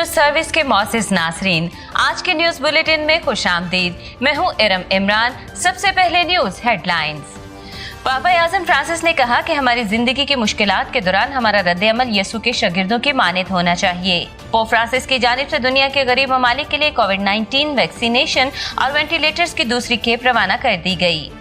News service के मौसिस नासरीन, आज के न्यूज बुलेटिन में खुशामदीद। मैं हूं इरम इमरान। सबसे पहले न्यूज हेडलाइंस। पापा आज़म फ्रांसिस ने कहा कि हमारी जिंदगी की मुश्किलात के दौरान हमारा रद्द-ए-अमल यीशु के शागिर्दों की मानद होना चाहिए। पोप फ्रांसिस की जानिब से दुनिया के गरीब ममालिक के लिए कोविड-19 वैक्सीनेशन और वेंटिलेटर्स की दूसरी खेप रवाना कर दी गई।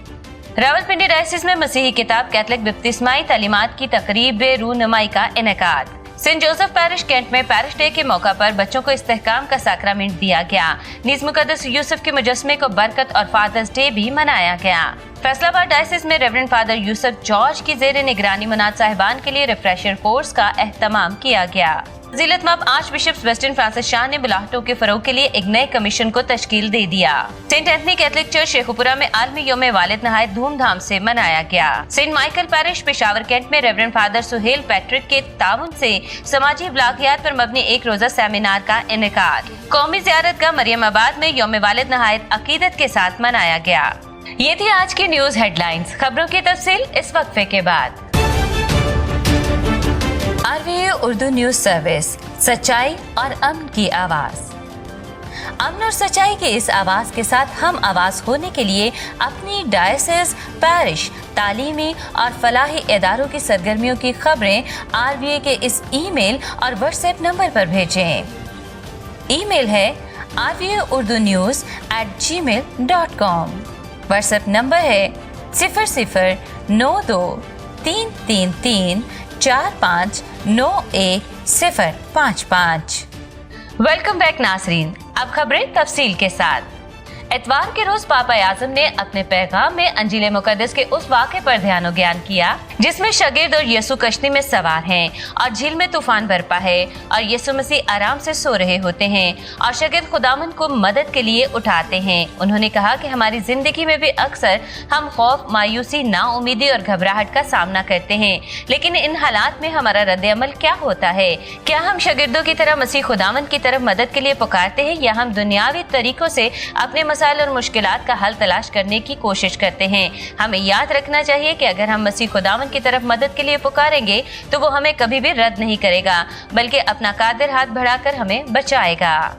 रावलपिंडी डायसिस में मसीही किताब कैथलिक बपतिस्माई तालीमात की तकरीब रूनुमाई का इनेकाद। सेंट जोसेफ पैरिश कैंट में पैरिश डे के मौका पर बच्चों को इस्तेहकाम का साक्रामेंट दिया गया। नीज़ मुक़द्दस यूसुफ के मुजस्मे को बरकत और फादर्स डे भी मनाया गया। फैसलाबाद डायसिस में रेवरेंड फादर यूसुफ जॉर्ज की ज़ेरे निगरानी मुनाद साहिबान के लिए रिफ्रेशर कोर्स का एहतमाम किया गया। फजीलतमब आर्च बिशप वेस्टर्न फ्रांसिस शाह ने बुलाहटों के फरोग के लिए एक नए कमीशन को तश्कील दे दिया। Saint Anthony Catholic church Sheikhupura में आलमी यौम वालिद नहायत धूमधाम से मनाया गया। Saint Michael parish Peshawar cantt में रेवरेंड फादर सुहेल पैट्रिक के ताउन से समाजी इब्लागियात पर मबनी एक रोजा सेमिनार का इनेकाद। कौमी ज़ियारतगाह मरियमाबाद में यौम वालिद नहायत अकीदत के साथ मनाया गया। ये थी आज की न्यूज हेडलाइंस। खबरों की तफसील इस वक्फे के बाद। RVA उर्दू न्यूज सर्विस, सच्चाई और अमन की आवाज। अमन और सच्चाई की इस आवाज के साथ हम आवाज होने के लिए अपनी डायसिस, पैरिश, तालीमी और फलाही इदारों की सरगर्मियों की खबरें RVA के इस ईमेल और व्हाट्सएप नंबर पर भेजें। ईमेल है rvaurdunews@gmail.com। व्हाट्सएप नंबर है 009333459155। Welcome back Nasreen. अब खबरें तफसील के साथ। एतवार के रोज पापा आज़म ने अपने पैगाम में अंजील मुकद्दस के उस वाक़े पर ध्यान और ज्ञान किया जिसमें शागिर्द और यीशु कश्ती में सवार हैं और झील में तूफान बरपा है और यीशु मसीह आराम से सो रहे होते हैं और शागिर्द खुदावंद को मदद के लिए उठाते हैं। उन्होंने कहा कि हमारी जिंदगी में भी अक्सर हम खौफ, मायूसी, नाउमीदी और घबराहट का सामना करते हैं, लेकिन इन हालात में हमारा रद्द-ए-अमल क्या होता है? क्या हम शागिर्दों की तरह मसीह खुदावंद की तरफ मदद के लिए पुकारते हैं या हम दुनियावी तरीकों से अपने मसाइल और मुश्किलात का हल तलाश करने की कोशिश करते हैं? हमें याद रखना चाहिए कि अगर हम मसीह खुदावंद की तरफ मदद के लिए पुकारेंगे तो वो हमें कभी भी रद्द नहीं करेगा, बल्कि अपना कादिर हाथ बढ़ाकर हमें बचाएगा।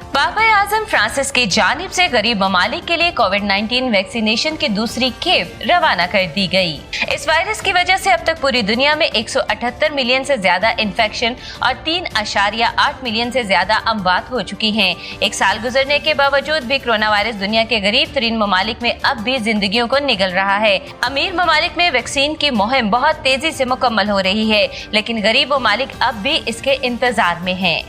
पापा आज़म फ्रांसिस की जानिब से गरीब ममालिक के लिए कोविड-19 वैक्सीनेशन की दूसरी खेप रवाना कर दी गई। इस वायरस की वजह से अब तक पूरी दुनिया में 178 मिलियन से ज्यादा इन्फेक्शन और 3.8 मिलियन से ज्यादा अमवात हो चुकी हैं। एक साल गुजरने के बावजूद भी कोरोना वायरस दुनिया के गरीब तरीन ममालिक में अब भी जिंदगियों को निगल रहा है। अमीर ममालिक में वैक्सीन की मुहिम बहुत तेजी से मुकम्मल हो रही है, लेकिन गरीब ममालिक अब भी इसके इंतजार में हैं।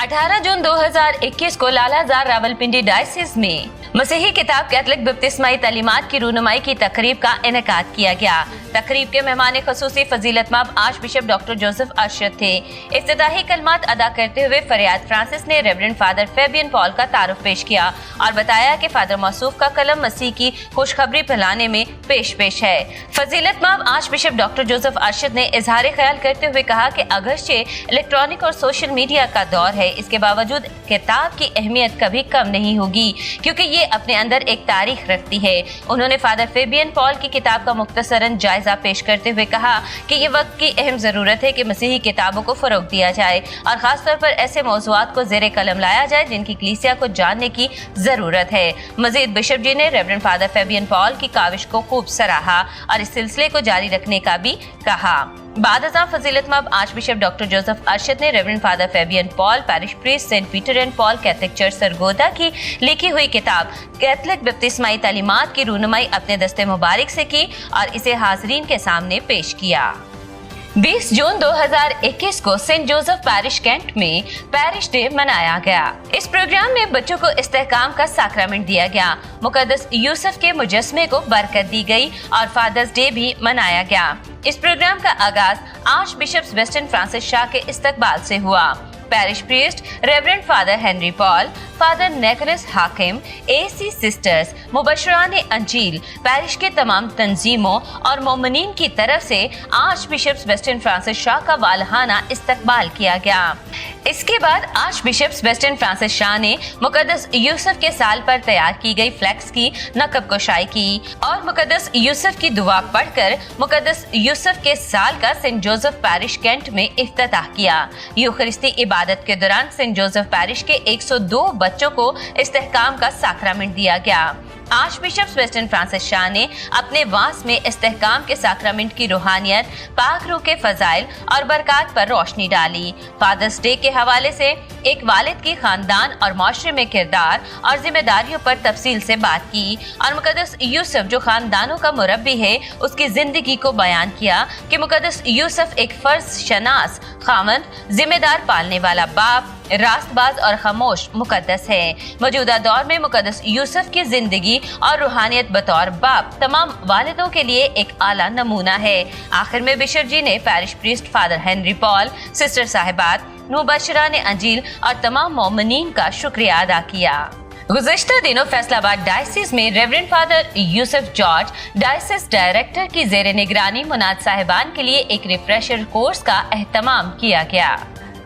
18 जून 2021 को लालाजार रावलपिंडी डायसिस में मसीही किताब कैथलिक बपतिस्माई तालीमात की रूनुमाई की तकरीब का इनेकाद किया गया। तकरीब के मेहमान खसूसी फजीलतमब arch bishop doctor Joseph Arshad थे। इफ्तिताही कलमात अदा करते हुए फरियाद फ्रांसिस ने रेवरेंड फादर फेबियन पॉल का तारुफ पेश किया और बताया कि फादर मौसूफ का कलम मसीह की खुशखबरी फैलाने में पेश है। फजीलतमब arch bishop doctor Joseph Arshad ने इजहार ख्याल करते हुए कहा कि अगरचे इलेक्ट्रॉनिक और सोशल मीडिया का दौर है, इसके बावजूद किताब की अहमियत कभी कम नहीं होगी क्योंकि ये अपने अंदर एक तारीख रखती है। उन्होंने फादर फेबियन पॉल की किताब का मुख्तसरन जायजा पेश करते हुए कहा कि ये वक्त की अहम जरूरत है कि मसीही किताबों को फरोग दिया जाए और खास तौर पर ऐसे मौज़ूआत को ज़ेरे कलम लाया जाए जिनकी कलीसिया को जानने की जरूरत है। मजीद बिशप जी ने रेवरेंड फादर फेबियन पॉल की काविश को खूब सराहा और इस सिलसिले को जारी रखने का भी कहा। बाद अज़ां फजीलतमब arch bishop doctor Joseph Arshad ने reverend father Fabian Paul parish priest saint Peter and Paul Catholic church Sargodha की लिखी हुई किताब कैथलिक बपतिस्माई तालीमात की रूनुमाई अपने दस्ते मुबारक से की और इसे हाज़रीन के सामने पेश किया। 20 जून 2021 को सेंट जोसेफ पैरिश कैंट में पैरिश डे मनाया गया। इस प्रोग्राम में बच्चों को इस्तेहकाम का साक्रामेंट दिया गया, मुकद्दस यूसुफ के मुजस्मे को बरकत दी गई और फादर्स डे भी मनाया गया। इस प्रोग्राम का आगाज आर्च बिशप वेस्टर्न फ्रांसिस शाह के इस्तकबाल से हुआ। Parish priest reverend father Henry Paul, father नेकरस हाकिम, AC सिस्टर्स, मुबशरान अंजील, पैरिश के तमाम तंजीमों और मोमिनीन की तरफ से आर्च बिशप वेस्टर्न फ्रांसिस शाह का वालहाना इस्तकबाल किया गया। इसके बाद आर्च बिशप वेस्टर्न फ्रांसिस शाह ने मुकद्दस यूसुफ के साल पर तैयार की गई फ्लैक्स की नकब कुशाई की और मुकद्दस यूसुफ की दुआ पढ़कर मुकद्दस यूसुफ के साल का सेंट जोसेफ पैरिश कैंट में इफ्तिताह किया। यूखरिस्ती इबादत के दौरान सेंट जोसेफ पैरिश के 102 बच्चों को इस्तेहकाम का साक्रामेंट दिया गया। आर्च बिशप वेस्टर्न फ्रांसिस शाह ने अपने वास में इस्तेहकाम के साक्रामेंट की रूहानियत, पाक रूह के फजाइल और बरकत पर रोशनी डाली। फादर्स डे के हवाले से एक वालिद की खानदान और माशरे में किरदार और जिम्मेदारियों पर तफसील से बात की और मुकद्दस यूसुफ जो खानदानों का मुरब्बी है उसकी जिंदगी को बयान किया कि मुकद्दस यूसुफ एक फर्ज शनास, खामद, जिम्मेदार, पालने वाला बाप, रास्तबाज और खामोश मुकद्दस है। मौजूदा दौर में मुकद्दस यूसुफ की जिंदगी और रूहानियत बतौर बाप तमाम वालिदों के लिए एक आला नमूना है। आखिर में बिशप जी ने parish priest father Henry Paul, sister साहिबात, मुबशरान अंजील और तमाम मोमिनीन का शुक्रिया अदा किया। गुज़िश्ता दिनों फैसलाबाद डायसिस में reverend father Yusuf George diocese director की ज़ेरे निगरानी मुनाद साहिबान के लिए एक रिफ्रेशर कोर्स का एहतमाम किया गया,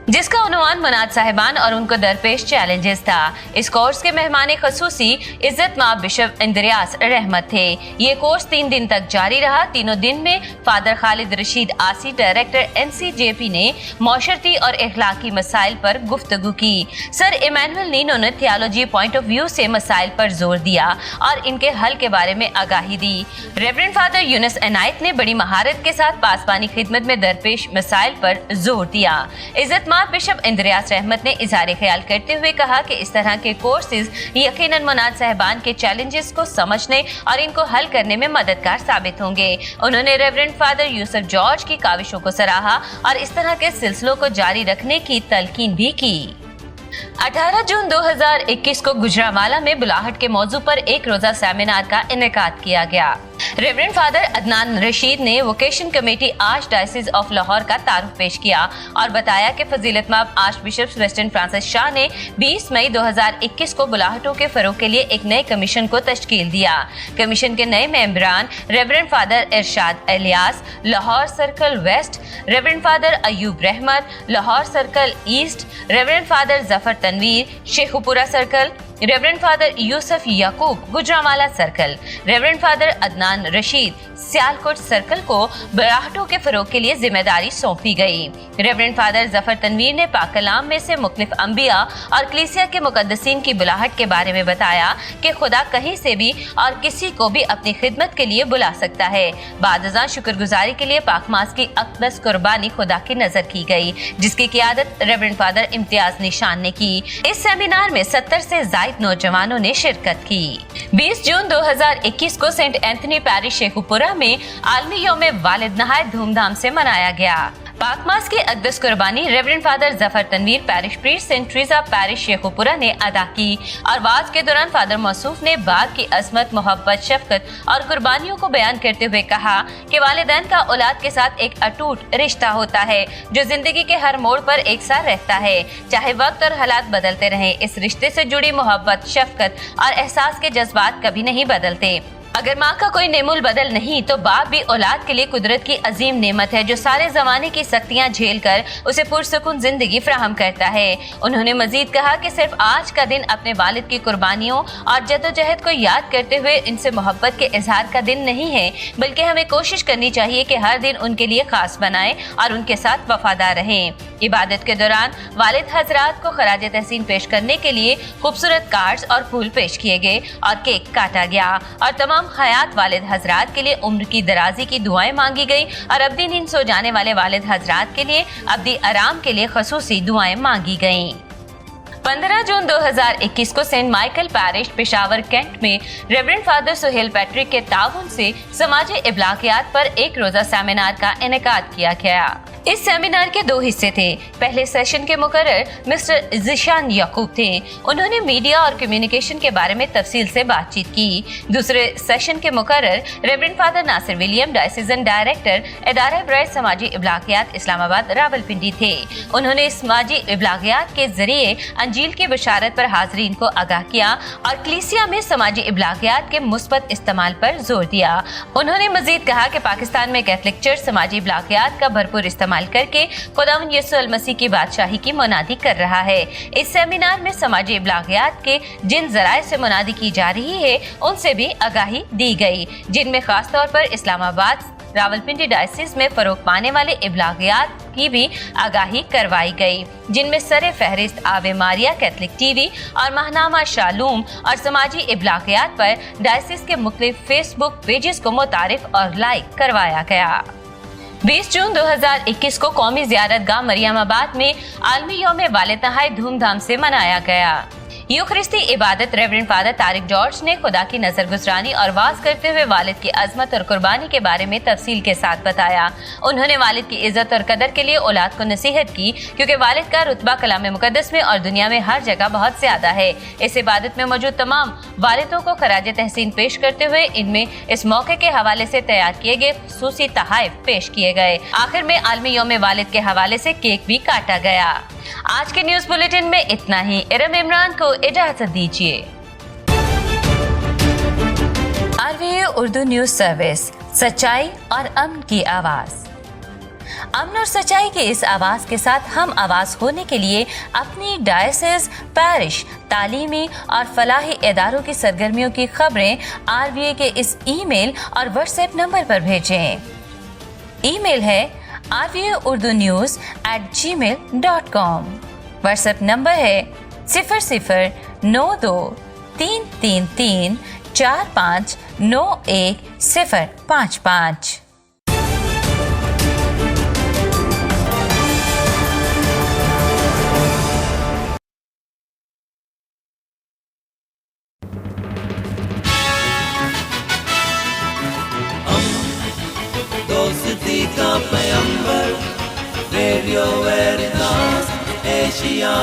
जिसका उन्वान मुनाद साहिबान और उनको दरपेश चैलेंजेस था। इस कोर्स के मेहमान खसूसी इज्जत माब बिशप इंद्रियास रहमत थे। ये कोर्स 3 दिन तक जारी रहा। तीनों दिन में फादर खालिद रशीद आसी, डायरेक्टर NCJP ने मौशरती और इखलाकी मसाइल पर गुफ्तगू की। सर इमैनुअल नीनो ने थियोलॉजी पॉइंट ऑफ व्यू से मसाइल पर जोर दिया और इनके हल के बारे में आगाही दी। रेवरेंड फादर यूनुस अनायत ने बड़ी महारत के साथ पासबानी खिदमत में दरपेश मसाइल पर जोर दिया। इज्जत बिशप इंद्रियास रहमत ने इजहार ख्याल करते हुए कहा कि इस तरह के कोर्सेज यकीनन मुनाद साहिबान के चैलेंजेस को समझने और इनको हल करने में मददगार साबित होंगे। उन्होंने रेवरेंड फादर यूसुफ जॉर्ज की काविशों को सराहा और इस तरह के सिलसिलों को जारी रखने की तलकीन भी की। 18 जून 2021 को गुजरांवाला में बुलाहट के मौजू पर एक रोजा सेमिनार का इनेकाद किया गया। रेवरेंड फादर अदनान रशीद ने vocation committee archdiocese of Lahore का तारुफ पेश किया और बताया कि फजीलतमाब आर्च बिशप वेस्टर्न फ्रांसिस शाह ने 20 मई 2021 को बुलाहटों के फरोग के लिए एक नए कमीशन को तश्कील दिया। कमीशन के नए मेंबरान reverend father Irshad Ilyas, Lahore circle west, reverend father Ayub Rehmat, Lahore circle east, reverend father Zafar Tanveer, Sheikhupura circle, reverend father Yousuf Yaqoob, Gujranwala circle, reverend father Adnan Rashid, Sialkot circle को बुलाहटों के फरोग के लिए जिम्मेदारी सौंपी गई। रेवरेंड फादर जफर तनवीर ने पाक कलाम में से मुख्तलिफ अंबिया और कलीसिया के मुकद्दसीन की बुलाहट के बारे में बताया कि खुदा कहीं से भी और किसी को भी अपनी खिदमत के लिए बुला सकता है। बादज़ां शुक्रगुजारी के लिए पाक मास की अक़दस कुर्बानी खुदा की नजर की गई, जिसकी क़ियादत रेवरेंड फादर इम्तियाज निशान ने की। इस सेमिनार में 70 से ज़ायद नौजवानों ने शिरकत की। 20 जून 2021 को सेंट एंथनी पैरिश शेखुपुरा में आलमी यौम वालिद नहायत धूमधाम से मनाया गया। पाक मास की अक़दस कुर्बानी reverend father Zafar Tanveer parish priest Saint Teresa parish Sheikhupura ने अदा की और वाज के दौरान फादर मौसूफ ने बाप की अजमत, मोहब्बत, शफकत और कुर्बानियों को बयान करते हुए कहा कि वालिदैन का औलाद के साथ एक अटूट रिश्ता होता है जो जिंदगी के हर मोड़ पर एक साथ रहता है, चाहे वक्त और हालात बदलते रहें। इस रिश्ते से जुड़ी मोहब्बत, शफकत और एहसास के जज्बात कभी नहीं बदलते। अगर माँ का कोई नेमुल बदल नहीं तो बाप भी औलाद के लिए कुदरत की अजीम नेमत है जो सारे जमाने की सख्तियाँ झेल कर उसे पुरसुकून जिंदगी फराहम करता है। उन्होंने मजीद कहा कि सिर्फ आज का दिन अपने वालिद की कुर्बानियों और जद्दोजहद को याद करते हुए इनसे मोहब्बत के इजहार का दिन नहीं है, बल्कि हमें कोशिश करनी चाहिए कि हर दिन उनके लिए खास बनाएं और उनके साथ वफादार रहें। इबादत के दौरान वालिद हजरात को खराज तहसीन पेश करने के लिए खूबसूरत कार्ड्स और फूल पेश किए गए और केक काटा गया और तमाम हयात वालिद हजरात के लिए उम्र की दराजी की दुआएं मांगी गई और अब्दी नींद सो जाने वाले वालिद हजरात के लिए अब्दी आराम के लिए खसूसी दुआएं मांगी गईं। 15 जून 2021 को Saint Michael parish Peshawar cantt में रेवरेंड फादर सुहेल पैट्रिक के ताउन से समाजी इब्लागियात पर एक रोजा सेमिनार का इनेकाद किया गया। इस सेमिनार के 2 हिस्से थे। पहले सेशन के मुकर्रर मिस्टर ज़िशान याकूब थे। उन्होंने मीडिया और कम्युनिकेशन के बारे में तफसील से बातचीत की। दूसरे सेशन के मुकर्रर reverend father Nasir William, diocesan director इदारा बराए समाजी इब्लागियात इस्लामाबाद रावलपिंडी थे। उन्होंने समाजी इब्लागियात के जरिए अंजील की बशारत पर हाजरीन को आगाह किया और कलीसिया में समाजी इब्लागियात के मुस्बत इस्तेमाल पर जोर दिया। उन्होंने मजीद कहा कि पाकिस्तान में कैथलिक चर्च समाजी इब्लागियात का भरपूर इस्तेमाल इस्तेमाल करके खुदावंद यीशु अल मसीह की बादशाही की मुनादी कर रहा है। इस सेमिनार में समाजी इब्लागियात के जिन जराए से मुनादी की जा रही है उनसे भी आगाही दी गई, जिनमें खास तौर पर इस्लामाबाद रावलपिंडी डायसिस में फरोग पाने वाले इब्लागियात की भी आगाही करवाई गई, जिनमें सरे फहरिस्त आवे मारिया कैथलिक टीवी और महनामा शालूम और समाजी इब्लागियात पर डायसिस के मुख्तलिफ फेसबुक पेजेस को मुतारिफ और लाइक करवाया गया। 20 जून 2021 को कौमी ज़ियारतगाह मरियमाबाद में आलमी यौम वालिद नहायत धूमधाम से मनाया गया। यूखरिस्ती इबादत रेवरेंड फादर तारिक जॉर्ज ने खुदा की नजर गुजरानी और वाज करते हुए वालिद की अजमत और कुर्बानी के बारे में तफसील के साथ बताया। उन्होंने वालिद की इज्जत और कदर के लिए औलाद को नसीहत की, क्योंकि वालिद का रुतबा कलाम मुकद्दस में और दुनिया में हर जगह बहुत ज्यादा है। इस इबादत में मौजूद तमाम वालिदों को खराज तहसीन पेश करते हुए इनमें इस मौके के हवाले से तैयार किए गए खुसूसी तहाइफ पेश किए गए। आखिर में आलमी यौम वालिद के हवाले से केक भी काटा गया। आज के न्यूज बुलेटिन में इतना ही। इरम इमरान को इजाजत दीजिए। RVA उर्दू न्यूज सर्विस, सच्चाई और अमन की आवाज। अमन और सच्चाई के इस आवाज के साथ हम आवाज होने के लिए अपनी डायसिस, पैरिश, तालीमी और फलाही इदारों की सरगर्मियों की खबरें RVA के इस ईमेल और व्हाट्सएप नंबर पर भेजें। ईमेल है rvaurdunews@gmail.com। व्हाट्सएप नंबर है 009333459155। दोस्ती का पैगंबर रेडियो वेरितास एशिया।